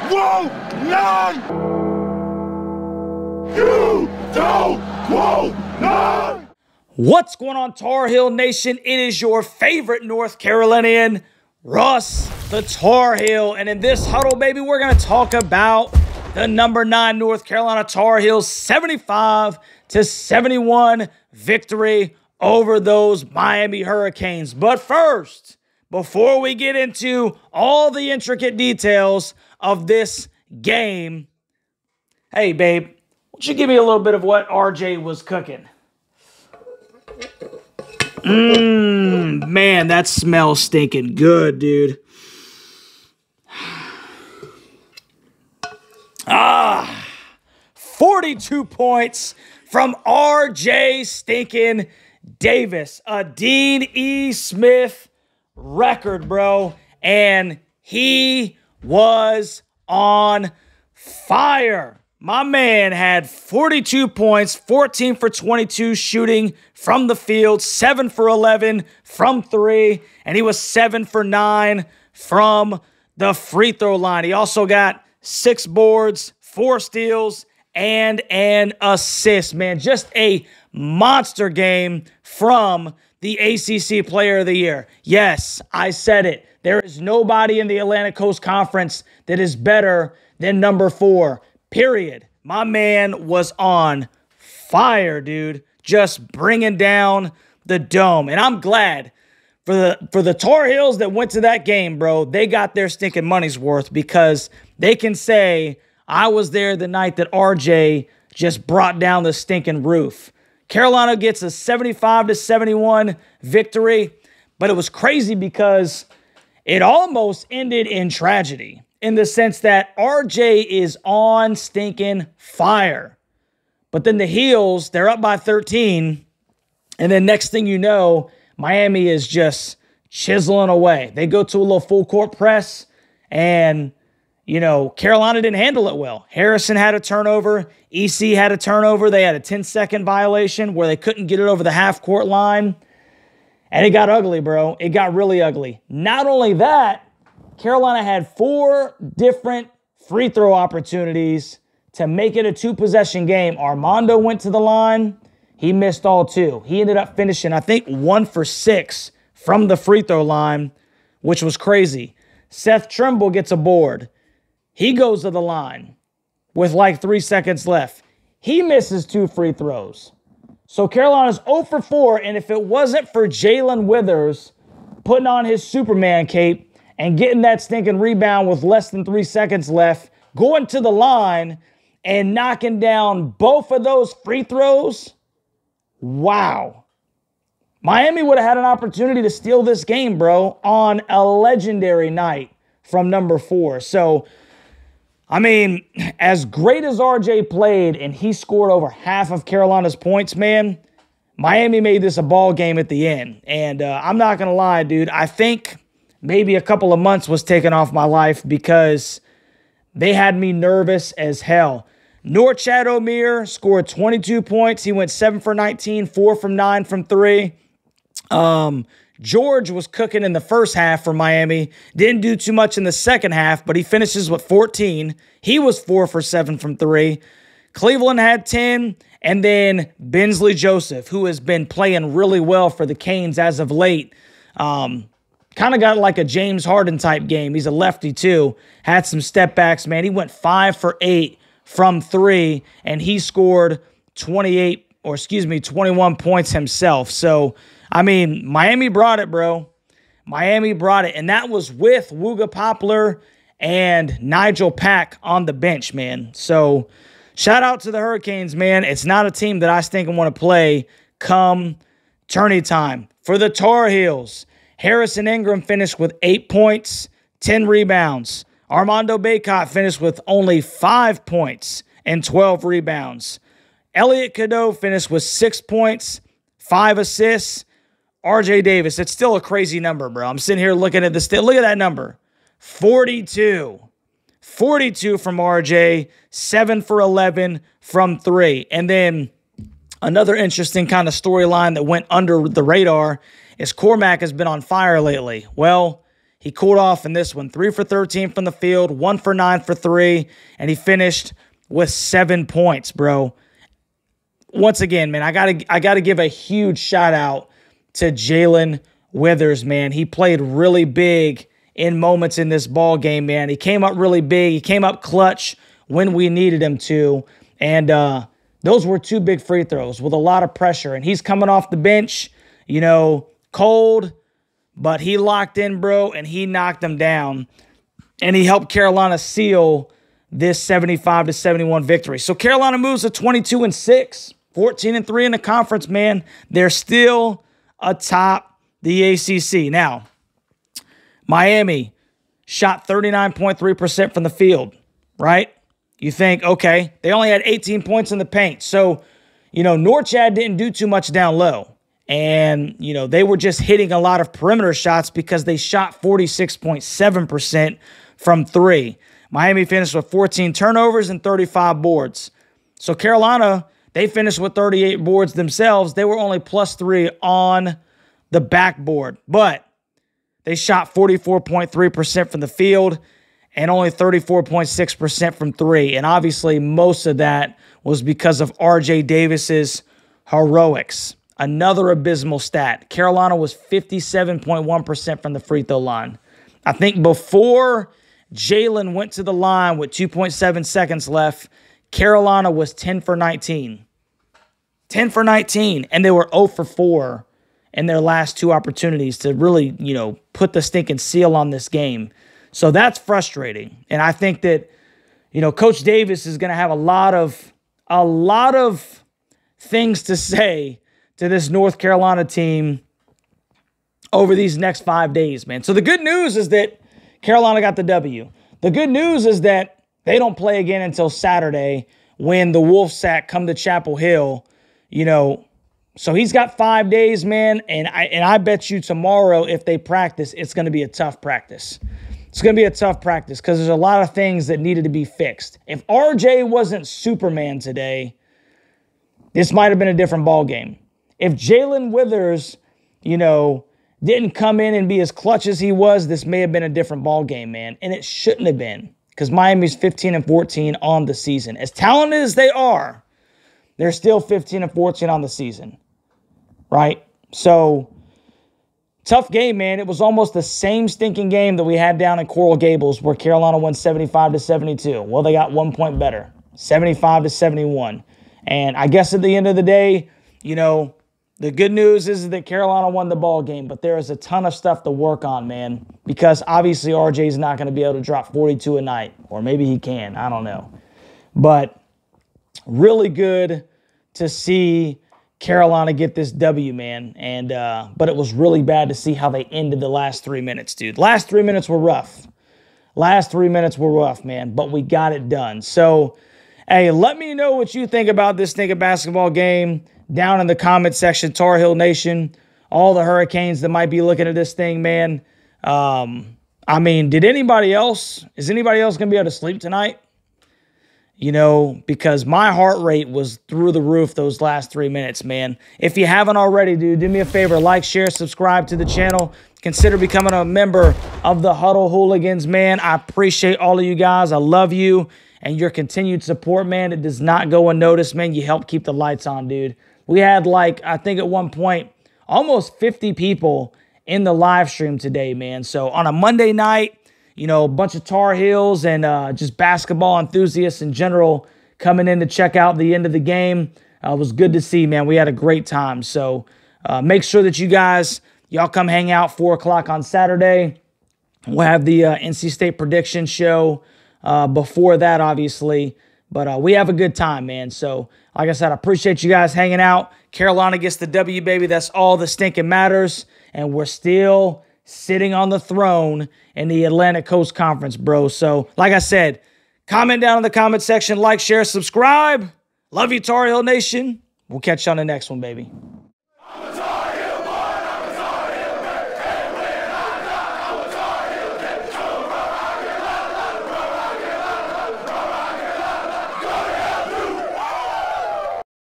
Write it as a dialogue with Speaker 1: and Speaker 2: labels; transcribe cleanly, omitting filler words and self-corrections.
Speaker 1: won't none! You don't want none!
Speaker 2: What's going on, Tar Heel Nation? It is your favorite North Carolinian, Russ the Tar Heel. And in this huddle, baby, we're going to talk about the number 9 North Carolina Tar Heels 75-71 victory over those Miami Hurricanes. But first, before we get into all the intricate details of this game, hey, babe, why don't you give me a little bit of what RJ was cooking? Man, that smells stinking good, dude. 42 points from RJ stinking Davis. A Dean E. Smith record, bro. And he was on fire. My man had 42 points, 14 for 22 shooting from the field, 7 for 11 from 3, and he was 7 for 9 from the free throw line. He also got 6 boards, 4 steals, and an assist, man. Just a monster game from the ACC Player of the Year. Yes, I said it. There is nobody in the Atlantic Coast Conference that is better than number 4. Period. My man was on fire, dude. Just bringing down the dome. And I'm glad for the Tar Heels that went to that game, bro. They got their stinking money's worth because they can say, I was there the night that RJ just brought down the stinking roof. Carolina gets a 75-71 victory, but it was crazy because it almost ended in tragedy. In the sense that RJ is on stinking fire. But then the Heels, they're up by 13. And then next thing you know, Miami is just chiseling away. They go to a little full court press. And, you know, Carolina didn't handle it well. Harrison had a turnover. EC had a turnover. They had a 10-second violation where they couldn't get it over the half-court line. And it got ugly, bro. It got really ugly. Not only that, Carolina had 4 different free throw opportunities to make it a 2-possession game. Armando went to the line. He missed all 2. He ended up finishing, I think, 1 for 6 from the free throw line, which was crazy. Seth Trimble gets a board. He goes to the line with like 3 seconds left. He misses 2 free throws. So Carolina's 0 for 4, and if it wasn't for Jae-Lyn Withers putting on his Superman cape and getting that stinking rebound with less than 3 seconds left, going to the line and knocking down both of those free throws, wow. Miami would have had an opportunity to steal this game, bro, on a legendary night from number 4. So, I mean, as great as RJ played and he scored over half of Carolina's points, man, Miami made this a ball game at the end. And I'm not going to lie, dude, I think maybe a couple of months was taken off my life because they had me nervous as hell. Norchad Omier scored 22 points. He went 7 for 19, 4 from 9 from 3. George was cooking in the first half for Miami. Didn't do too much in the second half, but he finishes with 14. He was 4 for 7 from 3. Cleveland had 10. And then Bensley Joseph, who has been playing really well for the Canes as of late. Kind of got like a James Harden type game. He's a lefty too. Had some step backs, man. He went 5 for 8 from 3, and he scored 21 points himself. So, I mean, Miami brought it, bro. Miami brought it, and that was with Wooga Poplar and Nigel Pack on the bench, man. So, shout out to the Hurricanes, man. It's not a team that I think I want to play come tourney time. For the Tar Heels, Harrison Ingram finished with 8 points, 10 rebounds. Armando Bacot finished with only 5 points and 12 rebounds. Elliot Cadeau finished with 6 points, 5 assists. RJ Davis, it's still a crazy number, bro. I'm sitting here looking at this. Look at that number. 42. 42 from RJ, 7 for 11 from 3. And then another interesting kind of storyline that went under the radar is Cormac has been on fire lately. Well, he cooled off in this one. 3 for 13 from the field, 1 for 9 for 3, and he finished with 7 points, bro. Once again, man, I gotta give a huge shout out to Jae-Lyn Withers, man. He played really big in moments in this ball game, man. He came up really big. He came up clutch when we needed him to, and those were 2 big free throws with a lot of pressure. And he's coming off the bench, you know, cold, but he locked in, bro, and he knocked them down. And he helped Carolina seal this 75-71 victory. So Carolina moves to 22-6, 14-3 in the conference, man. They're still atop the ACC. Now, Miami shot 39.3% from the field, right? You think, okay, they only had 18 points in the paint. So, you know, Norchad didn't do too much down low. And, you know, they were just hitting a lot of perimeter shots because they shot 46.7% from 3. Miami finished with 14 turnovers and 35 boards. So Carolina, they finished with 38 boards themselves. They were only +3 on the backboard. But they shot 44.3% from the field and only 34.6% from 3. And obviously, most of that was because of R.J. Davis's heroics. Another abysmal stat. Carolina was 57.1% from the free throw line. I think before Jae-Lyn went to the line with 2.7 seconds left, Carolina was 10 for 19. 10 for 19, and they were 0 for 4 in their last 2 opportunities to really, you know, put the stinking seal on this game. So that's frustrating. And I think that, you know, Coach Davis is going to have a lot of things to say to this North Carolina team over these next 5 days, man. So the good news is that Carolina got the W. The good news is that they don't play again until Saturday when the Wolfsack come to Chapel Hill, you know. So he's got 5 days, man, and I bet you tomorrow if they practice, it's going to be a tough practice. It's going to be a tough practice because there's a lot of things that needed to be fixed. If RJ wasn't Superman today, this might have been a different ball game. If Jae-Lyn Withers, you know, didn't come in and be as clutch as he was, this may have been a different ball game, man. And it shouldn't have been because Miami's 15-14 on the season. As talented as they are, they're still 15-14 on the season, right? So, tough game, man. It was almost the same stinking game that we had down in Coral Gables where Carolina won 75-72. Well, they got 1 point better, 75-71. And I guess at the end of the day, you know, the good news is that Carolina won the ball game, but there is a ton of stuff to work on, man, because obviously RJ is not going to be able to drop 42 a night, or maybe he can. I don't know. But really good to see Carolina get this W, man. And but it was really bad to see how they ended the last 3 minutes, dude. Last 3 minutes were rough. Last 3 minutes were rough, man, but we got it done. So, hey, let me know what you think about this stinking basketball game down in the comment section, Tar Heel Nation, all the Hurricanes that might be looking at this thing, man. I mean, is anybody else going to be able to sleep tonight? You know, because my heart rate was through the roof those last 3 minutes, man. If you haven't already, dude, do me a favor, like, share, subscribe to the channel. Consider becoming a member of the Huddle Hooligans, man. I appreciate all of you guys. I love you and your continued support, man. It does not go unnoticed, man. You help keep the lights on, dude. We had, like, I think at one point, almost 50 people in the live stream today, man. So on a Monday night, you know, a bunch of Tar Heels and just basketball enthusiasts in general coming in to check out the end of the game. It was good to see, man. We had a great time. So make sure that y'all come hang out 4 o'clock on Saturday. We'll have the NC State prediction show before that, obviously. But we have a good time, man. So, like I said, I appreciate you guys hanging out. Carolina gets the W, baby. That's all the stinking matters. And we're still sitting on the throne in the Atlantic Coast Conference, bro. So, like I said, comment down in the comment section. Like, share, subscribe. Love you, Tar Heel Nation. We'll catch you on the next one, baby.